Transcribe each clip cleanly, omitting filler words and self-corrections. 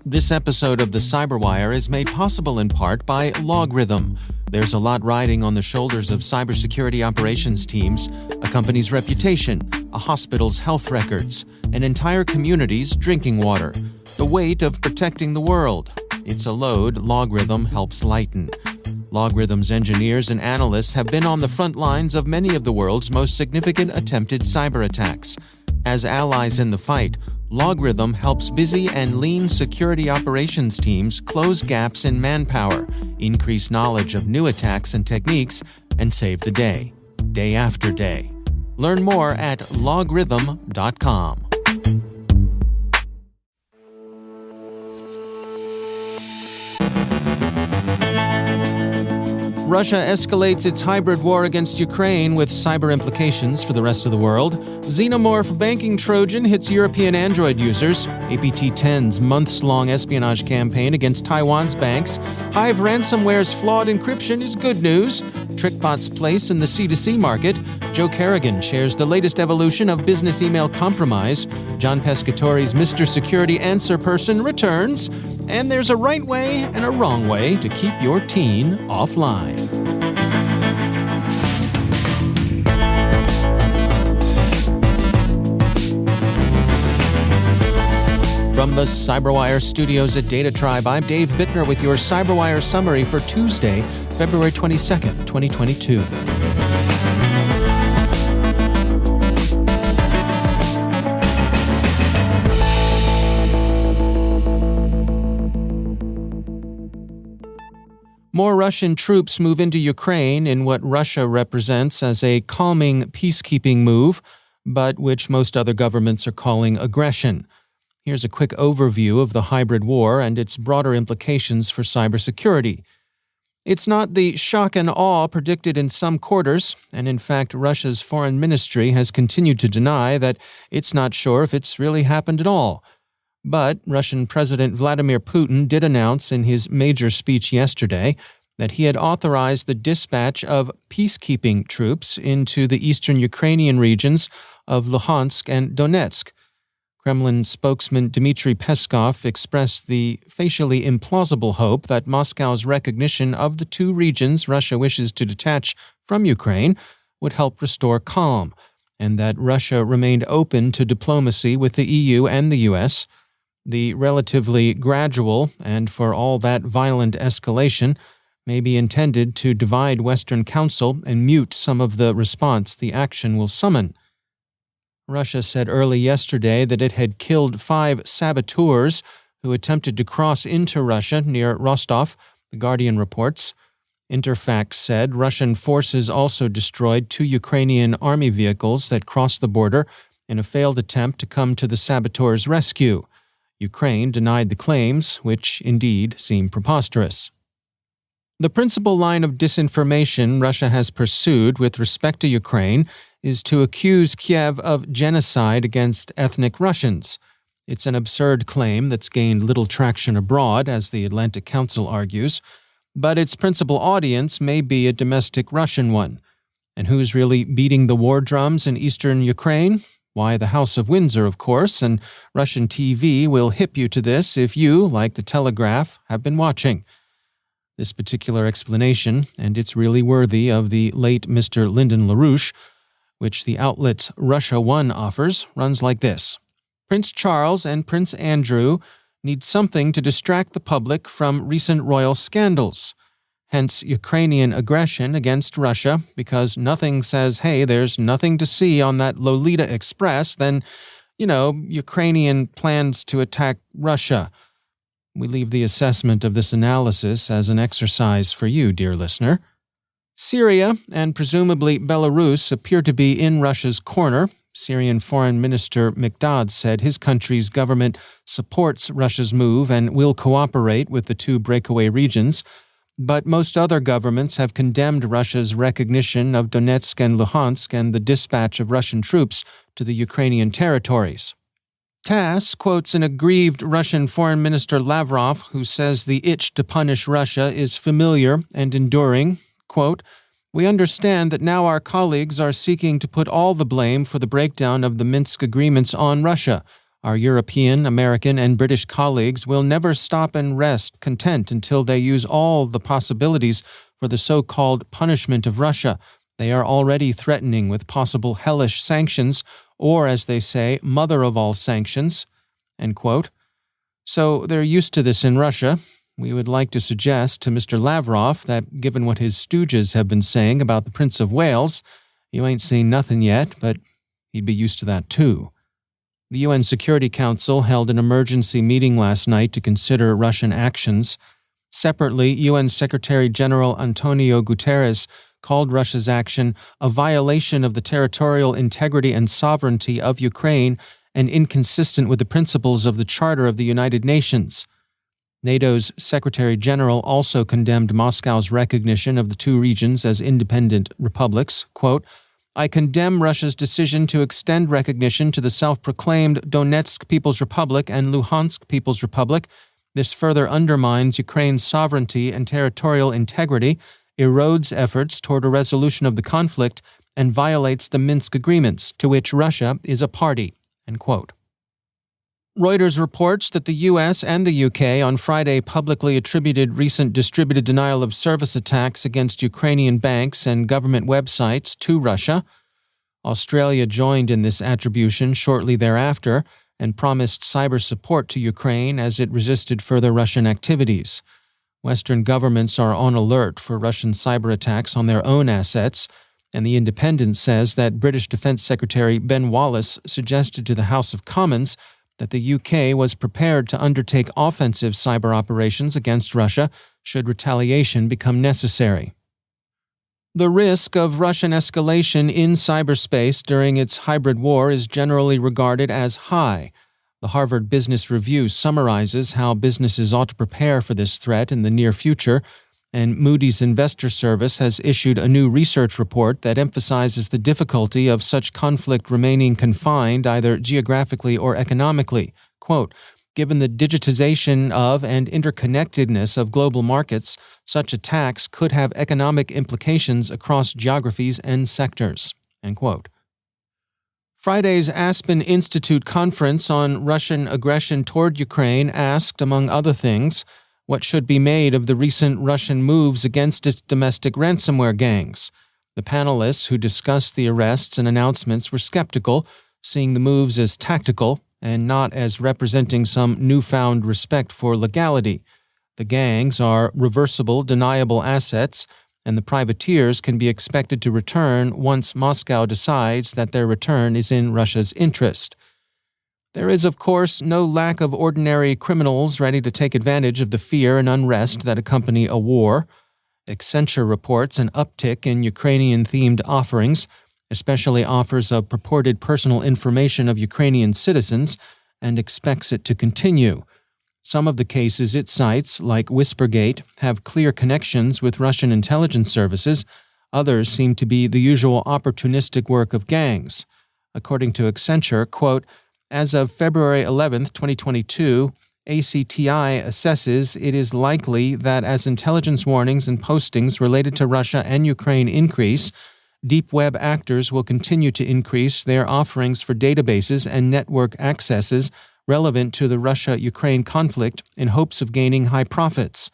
This episode of the CyberWire is made possible in part by Logarithm. There's a lot riding on the shoulders of cybersecurity operations teams, a company's reputation, a hospital's health records, an entire community's drinking water, the weight of protecting the world. It's a load Logarithm helps lighten. Logarithm's engineers and analysts have been on the front lines of many of the world's most significant attempted cyber attacks. As allies in the fight, Logarithm helps busy and lean security operations teams close gaps in manpower, increase knowledge of new attacks and techniques, and save the day, day after day. Learn more at logarithm.com. Russia escalates its hybrid war against Ukraine with cyber implications for the rest of the world. Xenomorph banking Trojan hits European Android users. APT10’s months-long espionage campaign against Taiwan's banks. Hive ransomware's flawed encryption is good news. TrickBot's place in the C2C market. Joe Carrigan shares the latest evolution of business email compromise. John Pescatori's Mr. Security Answer Person returns. And there's a right way and a wrong way to keep your teen offline. From the CyberWire studios at Data Tribe, I'm Dave Bittner with your CyberWire summary for Tuesday, February 22nd, 2022. More Russian troops move into Ukraine in what Russia represents as a calming peacekeeping move, but which most other governments are calling aggression. Here's a quick overview of the hybrid war and its broader implications for cybersecurity. It's not the shock and awe predicted in some quarters, and in fact, Russia's foreign ministry has continued to deny that it's not sure if it's really happened at all. But Russian President Vladimir Putin did announce in his major speech yesterday that he had authorized the dispatch of peacekeeping troops into the eastern Ukrainian regions of Luhansk and Donetsk. Kremlin spokesman Dmitry Peskov expressed the facially implausible hope that Moscow's recognition of the two regions Russia wishes to detach from Ukraine would help restore calm, and that Russia remained open to diplomacy with the EU and the US. The relatively gradual and for all that violent escalation may be intended to divide Western Council and mute some of the response the action will summon. Russia said early yesterday that it had killed 5 saboteurs who attempted to cross into Russia near Rostov, The Guardian reports. Interfax said Russian forces also destroyed 2 Ukrainian army vehicles that crossed the border in a failed attempt to come to the saboteurs' rescue. Ukraine denied the claims, which indeed seem preposterous. The principal line of disinformation Russia has pursued with respect to Ukraine is to accuse Kiev of genocide against ethnic Russians. It's an absurd claim that's gained little traction abroad, as the Atlantic Council argues, but its principal audience may be a domestic Russian one. And who's really beating the war drums in eastern Ukraine? Why, the House of Windsor, of course, and Russian TV will hip you to this if you, like the Telegraph, have been watching. This particular explanation, and it's really worthy of the late Mr. Lyndon LaRouche, which the outlet Russia One offers, runs like this. Prince Charles and Prince Andrew need something to distract the public from recent royal scandals. Hence Ukrainian aggression against Russia, because nothing says, hey, there's nothing to see on that Lolita Express, then, Ukrainian plans to attack Russia. We leave the assessment of this analysis as an exercise for you, dear listener. Syria and presumably Belarus appear to be in Russia's corner. Syrian Foreign Minister Mikdad said his country's government supports Russia's move and will cooperate with the 2 breakaway regions. But most other governments have condemned Russia's recognition of Donetsk and Luhansk and the dispatch of Russian troops to the Ukrainian territories. TASS quotes an aggrieved Russian Foreign Minister Lavrov, who says the itch to punish Russia is familiar and enduring. Quote, "We understand that now our colleagues are seeking to put all the blame for the breakdown of the Minsk agreements on Russia. Our European, American, and British colleagues will never stop and rest content until they use all the possibilities for the so-called punishment of Russia. They are already threatening with possible hellish sanctions, or, as they say, mother of all sanctions." End quote. So they're used to this in Russia. We would like to suggest to Mr. Lavrov that, given what his stooges have been saying about the Prince of Wales, you ain't seen nothing yet, but he'd be used to that too. The UN Security Council held an emergency meeting last night to consider Russian actions. Separately, UN Secretary-General Antonio Guterres called Russia's action a violation of the territorial integrity and sovereignty of Ukraine and inconsistent with the principles of the Charter of the United Nations. NATO's Secretary-General also condemned Moscow's recognition of the two regions as independent republics. Quote, "I condemn Russia's decision to extend recognition to the self-proclaimed Donetsk People's Republic and Luhansk People's Republic. This further undermines Ukraine's sovereignty and territorial integrity, erodes efforts toward a resolution of the conflict, and violates the Minsk agreements, to which Russia is a party." End quote. Reuters reports that the U.S. and the U.K. on Friday publicly attributed recent distributed denial of service attacks against Ukrainian banks and government websites to Russia. Australia joined in this attribution shortly thereafter and promised cyber support to Ukraine as it resisted further Russian activities. Western governments are on alert for Russian cyber attacks on their own assets, and The Independent says that British Defence Secretary Ben Wallace suggested to the House of Commons that the UK was prepared to undertake offensive cyber operations against Russia should retaliation become necessary. The risk of Russian escalation in cyberspace during its hybrid war is generally regarded as high. The Harvard Business Review summarizes how businesses ought to prepare for this threat in the near future, and Moody's Investor Service has issued a new research report that emphasizes the difficulty of such conflict remaining confined either geographically or economically. Quote, "Given the digitization of and interconnectedness of global markets, such attacks could have economic implications across geographies and sectors." End quote. Friday's Aspen Institute conference on Russian aggression toward Ukraine asked, among other things, what should be made of the recent Russian moves against its domestic ransomware gangs. The panelists who discussed the arrests and announcements were skeptical, seeing the moves as tactical and not as representing some newfound respect for legality. The gangs are reversible, deniable assets, and the privateers can be expected to return once Moscow decides that their return is in Russia's interest. There is, of course, no lack of ordinary criminals ready to take advantage of the fear and unrest that accompany a war. Accenture reports an uptick in Ukrainian-themed offerings, especially offers of purported personal information of Ukrainian citizens, and expects it to continue. Some of the cases it cites, like Whispergate, have clear connections with Russian intelligence services. Others seem to be the usual opportunistic work of gangs. According to Accenture, quote, "As of February 11, 2022, ACTI assesses it is likely that as intelligence warnings and postings related to Russia and Ukraine increase, deep web actors will continue to increase their offerings for databases and network accesses relevant to the Russia-Ukraine conflict in hopes of gaining high profits.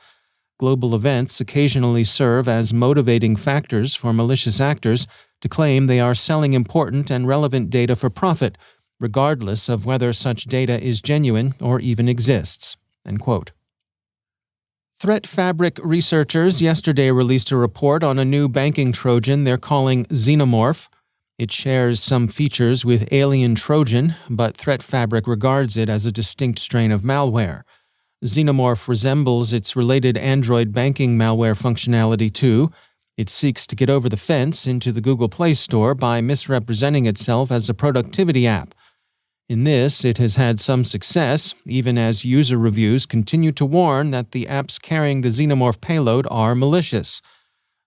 Global events occasionally serve as motivating factors for malicious actors to claim they are selling important and relevant data for profit, regardless of whether such data is genuine or even exists." End quote. Threat Fabric researchers yesterday released a report on a new banking Trojan they're calling Xenomorph. It shares some features with Alien Trojan, but Threat Fabric regards it as a distinct strain of malware. Xenomorph resembles its related Android banking malware functionality too. It seeks to get over the fence into the Google Play Store by misrepresenting itself as a productivity app. In this, it has had some success, even as user reviews continue to warn that the apps carrying the Xenomorph payload are malicious.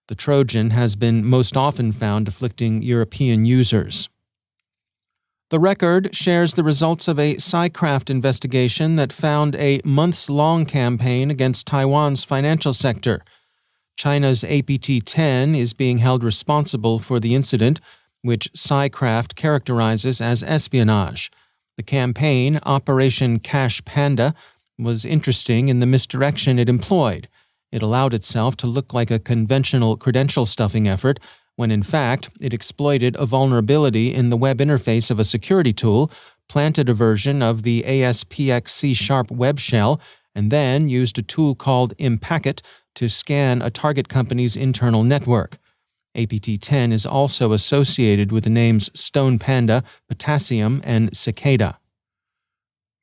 The Trojan has been most often found afflicting European users. The Record shares the results of a Cycraft investigation that found a months-long campaign against Taiwan's financial sector. China's APT10 is being held responsible for the incident, which Cycraft characterizes as espionage. The campaign, Operation Cash Panda, was interesting in the misdirection it employed. It allowed itself to look like a conventional credential stuffing effort, when in fact it exploited a vulnerability in the web interface of a security tool, planted a version of the ASPX C# web shell, and then used a tool called Impacket to scan a target company's internal network. APT10 is also associated with the names Stone Panda, Potassium, and Cicada.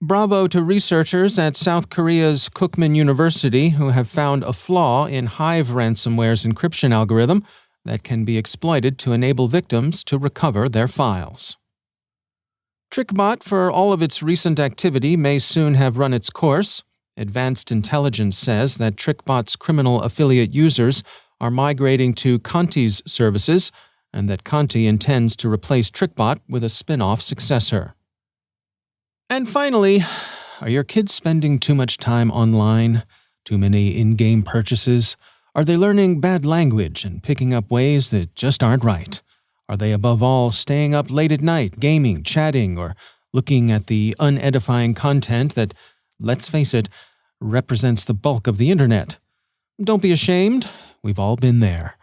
Bravo to researchers at South Korea's Kookmin University who have found a flaw in Hive ransomware's encryption algorithm that can be exploited to enable victims to recover their files. TrickBot, for all of its recent activity, may soon have run its course. Advanced Intelligence says that TrickBot's criminal affiliate users are migrating to Conti's services, and that Conti intends to replace TrickBot with a spin-off successor. And finally, are your kids spending too much time online? Too many in-game purchases? Are they learning bad language and picking up ways that just aren't right? Are they above all staying up late at night, gaming, chatting, or looking at the unedifying content that, let's face it, represents the bulk of the internet? Don't be ashamed. We've all been there.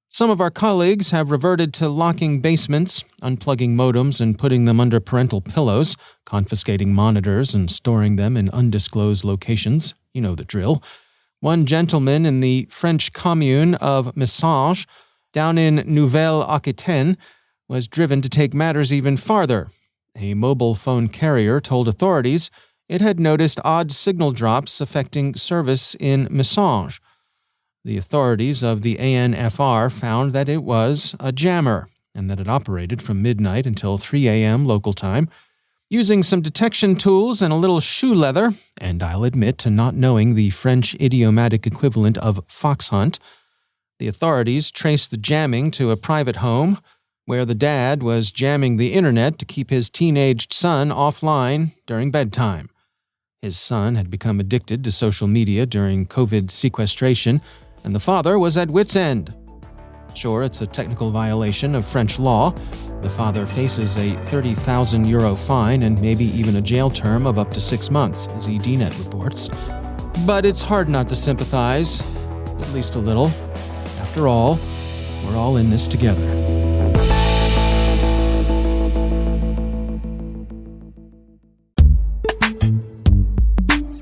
Some of our colleagues have reverted to locking basements, unplugging modems and putting them under parental pillows, confiscating monitors and storing them in undisclosed locations. You know the drill. One gentleman in the French commune of Messanges, down in Nouvelle-Aquitaine, was driven to take matters even farther. A mobile phone carrier told authorities it had noticed odd signal drops affecting service in Messanges. The authorities of the ANFR found that it was a jammer and that it operated from midnight until 3 a.m. local time. Using some detection tools and a little shoe leather, and I'll admit to not knowing the French idiomatic equivalent of fox hunt, the authorities traced the jamming to a private home where the dad was jamming the internet to keep his teenaged son offline during bedtime. His son had become addicted to social media during COVID sequestration, and the father was at wit's end. Sure, it's a technical violation of French law. The father faces a €30,000 fine and maybe even a jail term of up to 6 months, as EDNet reports. But it's hard not to sympathize, at least a little. After all, we're all in this together.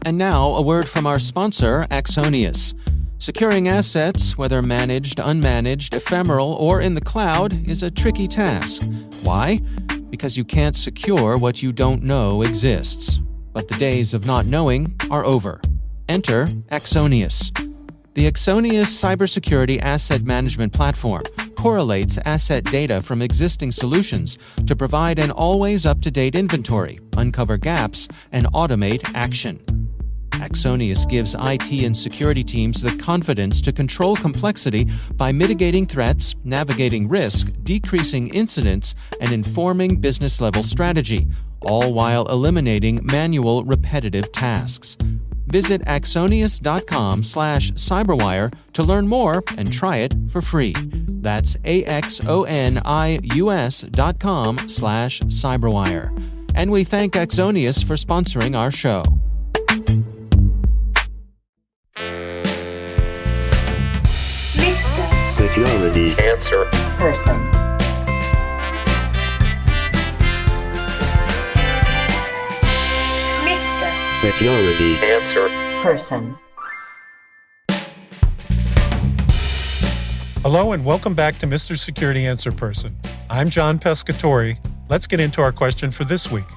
And now, a word from our sponsor, Axonius. Securing assets, whether managed, unmanaged, ephemeral, or in the cloud, is a tricky task. Why? Because you can't secure what you don't know exists. But the days of not knowing are over. Enter Axonius. The Axonius cybersecurity asset management platform correlates asset data from existing solutions to provide an always up-to-date inventory, uncover gaps, and automate action. Axonius gives IT and security teams the confidence to control complexity by mitigating threats, navigating risk, decreasing incidents, and informing business-level strategy, all while eliminating manual, repetitive tasks. Visit axonius.com/cyberwire to learn more and try it for free. That's axonius.com/cyberwire. And we thank Axonius for sponsoring our show. Security answer person. Mr. Security answer Person. Hello and welcome back to Mr. Security Answer Person. I'm John Pescatori. Let's get into our question for this week.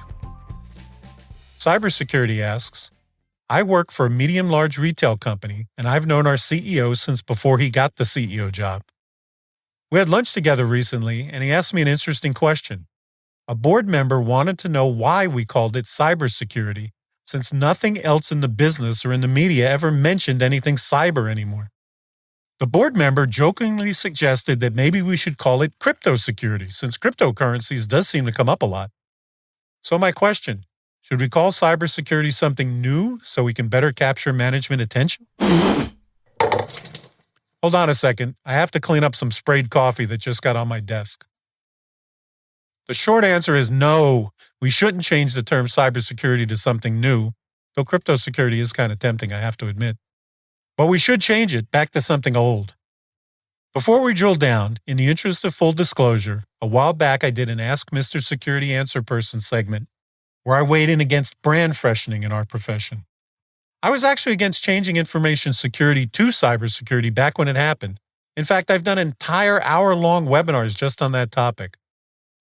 Cybersecurity asks, I work for a medium-large retail company, and I've known our CEO since before he got the CEO job. We had lunch together recently, and he asked me an interesting question. A board member wanted to know why we called it cybersecurity, since nothing else in the business or in the media ever mentioned anything cyber anymore. The board member jokingly suggested that maybe we should call it crypto security, since cryptocurrencies does seem to come up a lot. So my question, should we call cybersecurity something new so we can better capture management attention? Hold on a second. I have to clean up some sprayed coffee that just got on my desk. The short answer is no. We shouldn't change the term cybersecurity to something new, though crypto security is kind of tempting, I have to admit. But we should change it back to something old. Before we drill down, in the interest of full disclosure, a while back I did an Ask Mr. Security Answer Person segment where I weighed in against brand freshening in our profession. I was actually against changing information security to cybersecurity back when it happened. In fact, I've done entire hour-long webinars just on that topic.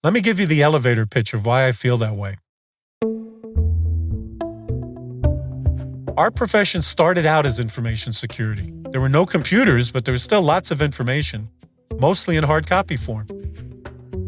Let me give you the elevator pitch of why I feel that way. Our profession started out as information security. There were no computers, but there was still lots of information, mostly in hard copy form.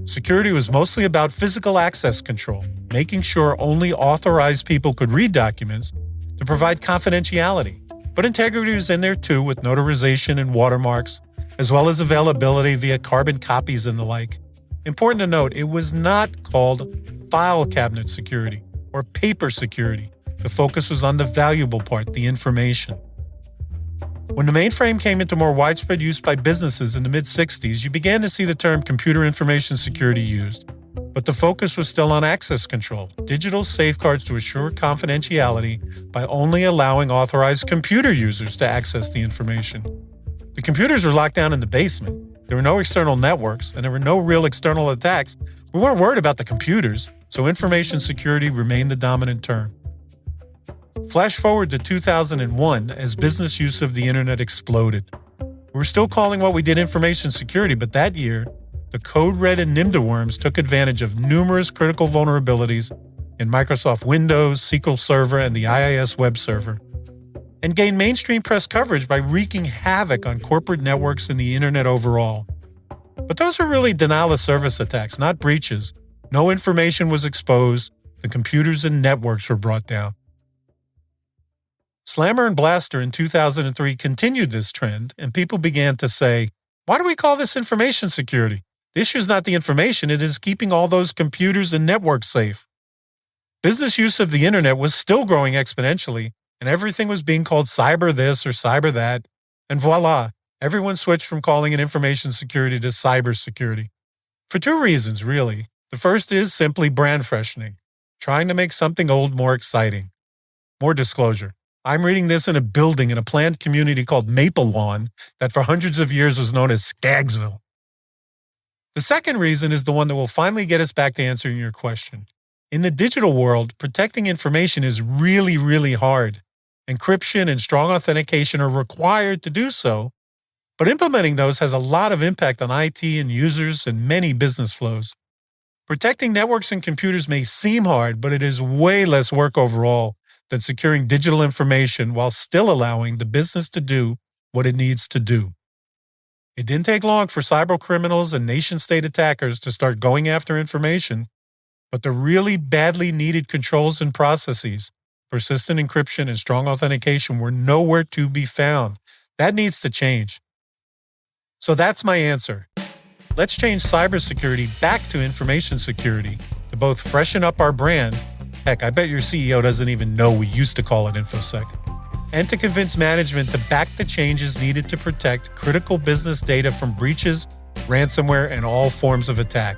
Security was mostly about physical access control, making sure only authorized people could read documents to provide confidentiality. But integrity was in there too, with notarization and watermarks, as well as availability via carbon copies and the like. Important to note, it was not called file cabinet security or paper security. The focus was on the valuable part, the information. When the mainframe came into more widespread use by businesses in the mid-60s, you began to see the term computer information security used, but the focus was still on access control, digital safeguards to assure confidentiality by only allowing authorized computer users to access the information. The computers were locked down in the basement. There were no external networks, and there were no real external attacks. We weren't worried about the computers, so information security remained the dominant term. Flash forward to 2001 as business use of the internet exploded. We're still calling what we did information security, but that year, the Code Red and Nimda worms took advantage of numerous critical vulnerabilities in Microsoft Windows, SQL Server, and the IIS web server, and gained mainstream press coverage by wreaking havoc on corporate networks and the internet overall. But those are really denial of service attacks, not breaches. No information was exposed. The computers and networks were brought down. Slammer and Blaster in 2003 continued this trend, and people began to say, why do we call this information security? The issue is not the information, it is keeping all those computers and networks safe. Business use of the internet was still growing exponentially, and everything was being called cyber this or cyber that, and voila, everyone switched from calling it information security to cyber security. For two reasons, really. The first is simply brand freshening, trying to make something old more exciting. More disclosure. I'm reading this in a building in a planned community called Maple Lawn that for hundreds of years was known as Skaggsville. The second reason is the one that will finally get us back to answering your question. In the digital world, protecting information is really, really hard. Encryption and strong authentication are required to do so, but implementing those has a lot of impact on IT and users and many business flows. Protecting networks and computers may seem hard, but it is way less work overall than securing digital information while still allowing the business to do what it needs to do. It didn't take long for cyber criminals and nation-state attackers to start going after information, but the really badly needed controls and processes, persistent encryption and strong authentication, were nowhere to be found. That needs to change. So that's my answer. Let's change cybersecurity back to information security to both freshen up our brand. Heck, I bet your CEO doesn't even know we used to call it InfoSec. And to convince management to back the changes needed to protect critical business data from breaches, ransomware, and all forms of attack.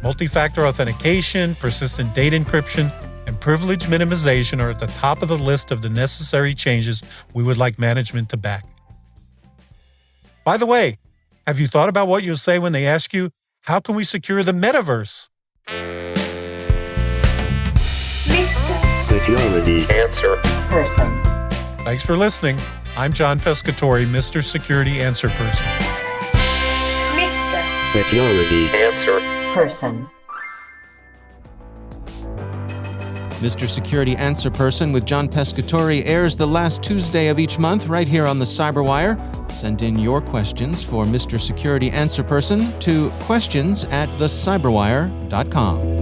Multi-factor authentication, persistent data encryption, and privilege minimization are at the top of the list of the necessary changes we would like management to back. By the way, have you thought about what you'll say when they ask you, how can we secure the metaverse? Mr. Security Answer Person. Thanks for listening. I'm John Pescatori, Mr. Security Answer Person. Mr. Security Answer Person. Mr. Security Answer Person with John Pescatori airs the last Tuesday of each month right here on the CyberWire. Send in your questions for Mr. Security Answer Person to questions@thecyberwire.com.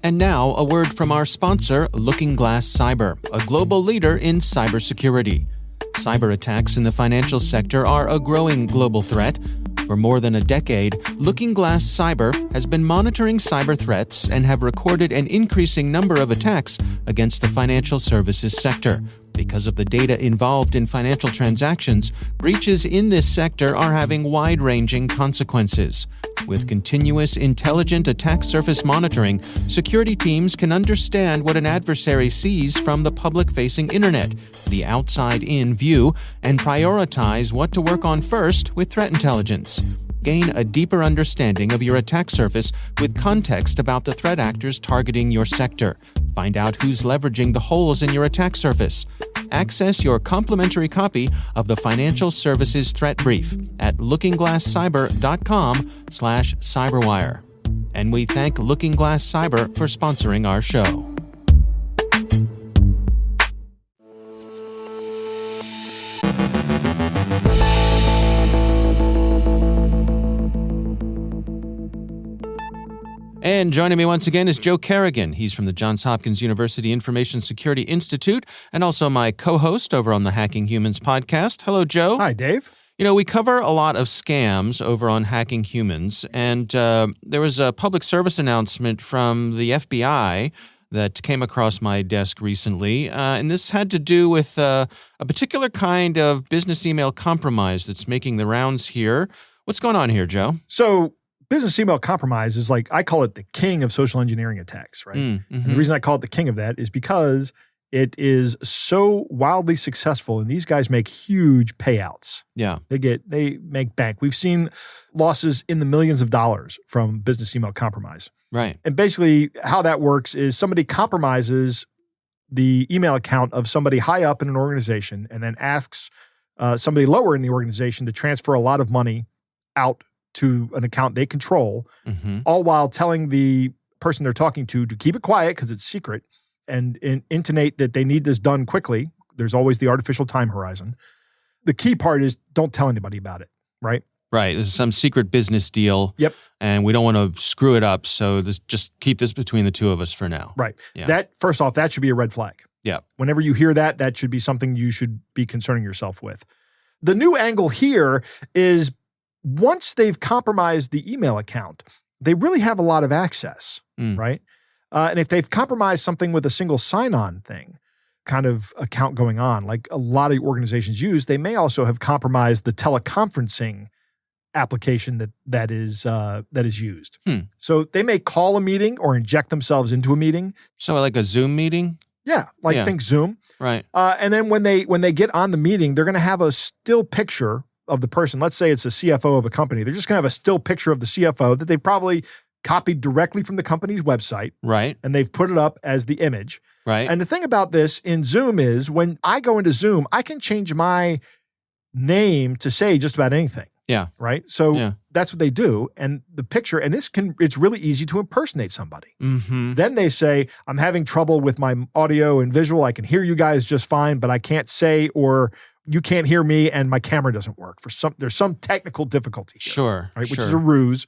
And now, a word from our sponsor, LookingGlass Cyber, a global leader in cybersecurity. Cyber attacks in the financial sector are a growing global threat. For more than a decade, LookingGlass Cyber has been monitoring cyber threats and have recorded an increasing number of attacks against the financial services sector. Because of the data involved in financial transactions, breaches in this sector are having wide-ranging consequences. With continuous intelligent attack surface monitoring, security teams can understand what an adversary sees from the public-facing internet, the outside-in view, and prioritize what to work on first with threat intelligence. Gain a deeper understanding of your attack surface with context about the threat actors targeting your sector. Find out who's leveraging the holes in your attack surface. Access your complimentary copy of the Financial Services Threat Brief at lookingglasscyber.com/cyberwire. And we thank Looking Glass Cyber for sponsoring our show. And joining me once again is Joe Kerrigan. He's from the Johns Hopkins University Information Security Institute and also my co-host over on the Hacking Humans podcast. Hello, Joe. Hi, Dave. You know, we cover a lot of scams over on Hacking Humans, and there was a public service announcement from the FBI that came across my desk recently, and this had to do with a particular kind of business email compromise that's making the rounds here. What's going on here, Joe? So business email compromise is like, I call it the king of social engineering attacks, right? And the reason I call it the king of that is because it is so wildly successful, and these guys make huge payouts. Yeah. They make bank. We've seen losses in the millions of dollars from business email compromise. Right. And basically how that works is somebody compromises the email account of somebody high up in an organization and then asks somebody lower in the organization to transfer a lot of money out to an account they control, all while telling the person they're talking to keep it quiet because it's secret and intonate that they need this done quickly. There's always the artificial time horizon. The key part is don't tell anybody about it, right? Right. This is some secret business deal. Yep. And we don't want to screw it up, so just keep this between the two of us for now. Right. Yeah. That, first off, that should be a red flag. Yeah. Whenever you hear that, that should be something you should be concerning yourself with. The new angle here is once they've compromised the email account, they really have a lot of access, right? And if they've compromised something with a single sign-on thing, kind of account going on, like a lot of organizations use, they may also have compromised the teleconferencing application that is used. So they may call a meeting or inject themselves into a meeting. So like a Zoom meeting? Yeah, think Zoom. Right. And then when they get on the meeting, they're going to have a still picture of the person. Let's say it's a CFO of a company. They're just going to have a still picture of the CFO that they probably copied directly from the company's website. Right. And they've put it up as the image. Right. And the thing about this in Zoom is when I go into Zoom, I can change my name to say just about anything. Yeah. Right. So that's what they do. And the picture, and it's really easy to impersonate somebody. Then they say, I'm having trouble with my audio and visual. I can hear you guys just fine, but I can't say, or you can't hear me and my camera doesn't work. There's some technical difficulty here, Sure. right? Which is a ruse.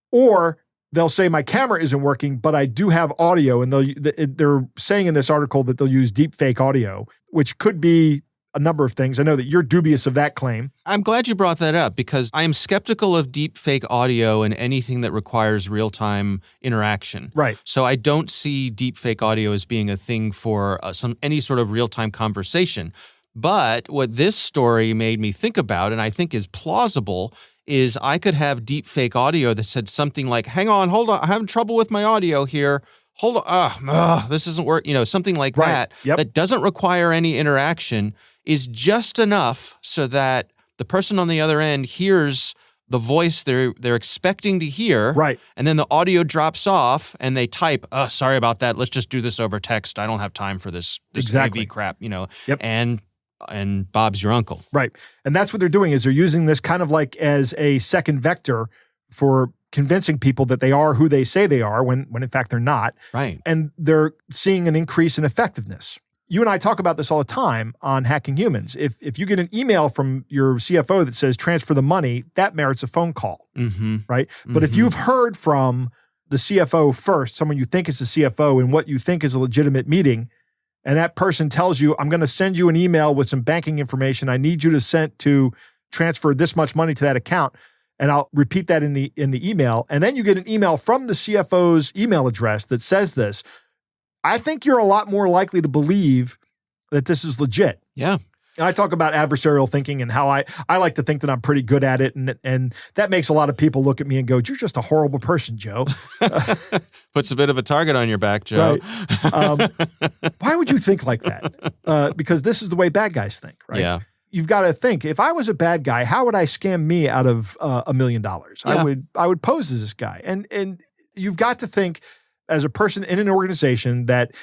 Or they'll say my camera isn't working, but I do have audio. And they're saying in this article that they'll use deep fake audio, which could be a number of things. I know that you're dubious of that claim. I'm glad you brought that up because I am skeptical of deep fake audio and anything that requires real-time interaction. Right. So I don't see deep fake audio as being a thing for any sort of real-time conversation. But what this story made me think about, and I think is plausible, is I could have deep fake audio that said something like, hang on, hold on, I'm having trouble with my audio here. Hold on, this isn't working, something like that, that doesn't require any interaction, is just enough so that the person on the other end hears the voice they're expecting to hear. Right. And then the audio drops off and they type, sorry about that. Let's just do this over text. I don't have time for this AV crap, Yep. And Bob's your uncle. Right. And that's what they're doing is they're using this kind of like as a second vector for convincing people that they are who they say they are when in fact they're not. Right. And they're seeing an increase in effectiveness. You and I talk about this all the time on Hacking Humans. If you get an email from your CFO that says transfer the money, that merits a phone call, right? But if you've heard from the CFO first, someone you think is the CFO and what you think is a legitimate meeting, and that person tells you, I'm going to send you an email with some banking information. I need you to transfer this much money to that account. And I'll repeat that in the email. And then you get an email from the CFO's email address that says this. I think you're a lot more likely to believe that this is legit. Yeah. And I talk about adversarial thinking and how I like to think that I'm pretty good at it. And that makes a lot of people look at me and go, you're just a horrible person, Joe. Puts a bit of a target on your back, Joe. Right. Why would you think like that? Because this is the way bad guys think, right? Yeah. You've got to think, if I was a bad guy, how would I scam me out of $1 million? Yeah. I would pose as this guy. And you've got to think as a person in an organization that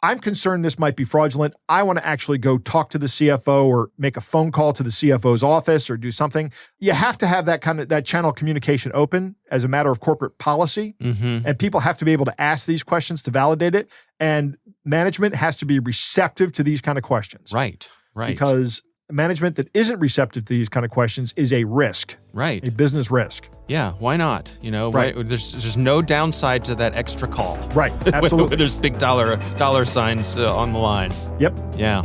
I'm concerned this might be fraudulent. I want to actually go talk to the CFO or make a phone call to the CFO's office or do something. You have to have that channel of communication open as a matter of corporate policy. Mm-hmm. And people have to be able to ask these questions to validate it. And management has to be receptive to these kind of questions. Right. Because management that isn't receptive to these kind of questions is a risk. Right. A business risk. Yeah, why not? Right. There's no downside to that extra call. Right, absolutely. There's big dollar signs on the line. Yep. Yeah.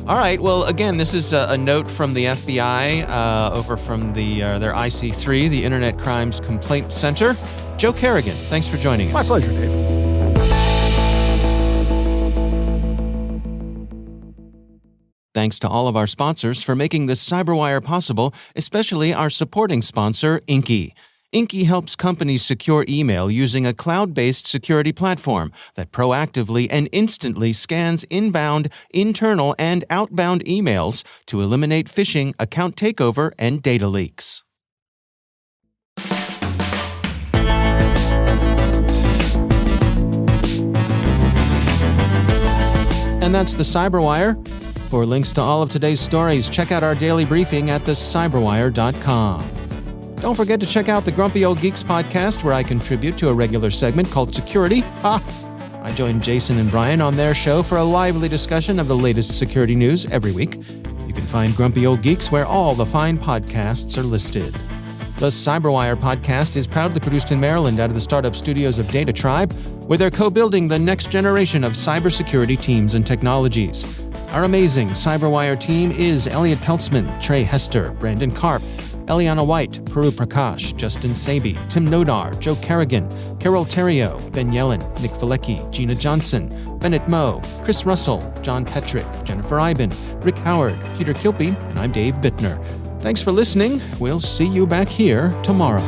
All right. Well, again, this is a note from the FBI over from their IC3, the Internet Crimes Complaint Center. Joe Kerrigan, thanks for joining us. My pleasure, Dave. Thanks to all of our sponsors for making this CyberWire possible, especially our supporting sponsor, Inky. Inky helps companies secure email using a cloud-based security platform that proactively and instantly scans inbound, internal, and outbound emails to eliminate phishing, account takeover, and data leaks. And that's the CyberWire. For links to all of today's stories, check out our daily briefing at thecyberwire.com. Don't forget to check out the Grumpy Old Geeks podcast, where I contribute to a regular segment called Security. I join Jason and Brian on their show for a lively discussion of the latest security news every week. You can find Grumpy Old Geeks where all the fine podcasts are listed. The CyberWire podcast is proudly produced in Maryland out of the startup studios of Data Tribe, where they're co-building the next generation of cybersecurity teams and technologies. Our amazing CyberWire team is Elliot Peltzman, Trey Hester, Brandon Karp, Eliana White, Puru Prakash, Justin Sabi, Tim Nodar, Joe Kerrigan, Carol Terrio, Ben Yellen, Nick Valecki, Gina Johnson, Bennett Moe, Chris Russell, John Petrick, Jennifer Iben, Rick Howard, Peter Kilpie, and I'm Dave Bittner. Thanks for listening. We'll see you back here tomorrow.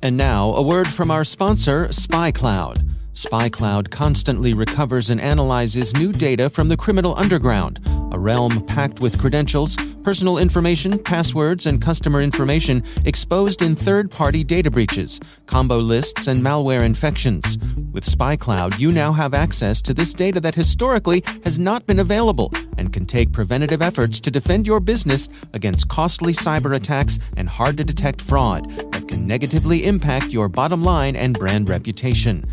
And now, a word from our sponsor, SpyCloud. SpyCloud constantly recovers and analyzes new data from the criminal underground, a realm packed with credentials, personal information, passwords, and customer information exposed in third-party data breaches, combo lists, and malware infections. With SpyCloud, you now have access to this data that historically has not been available and can take preventative efforts to defend your business against costly cyber attacks and hard-to-detect fraud that can negatively impact your bottom line and brand reputation.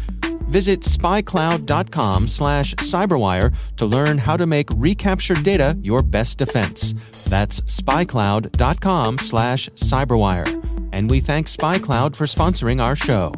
Visit spycloud.com/cyberwire to learn how to make recaptured data your best defense. That's spycloud.com/cyberwire. And we thank SpyCloud for sponsoring our show.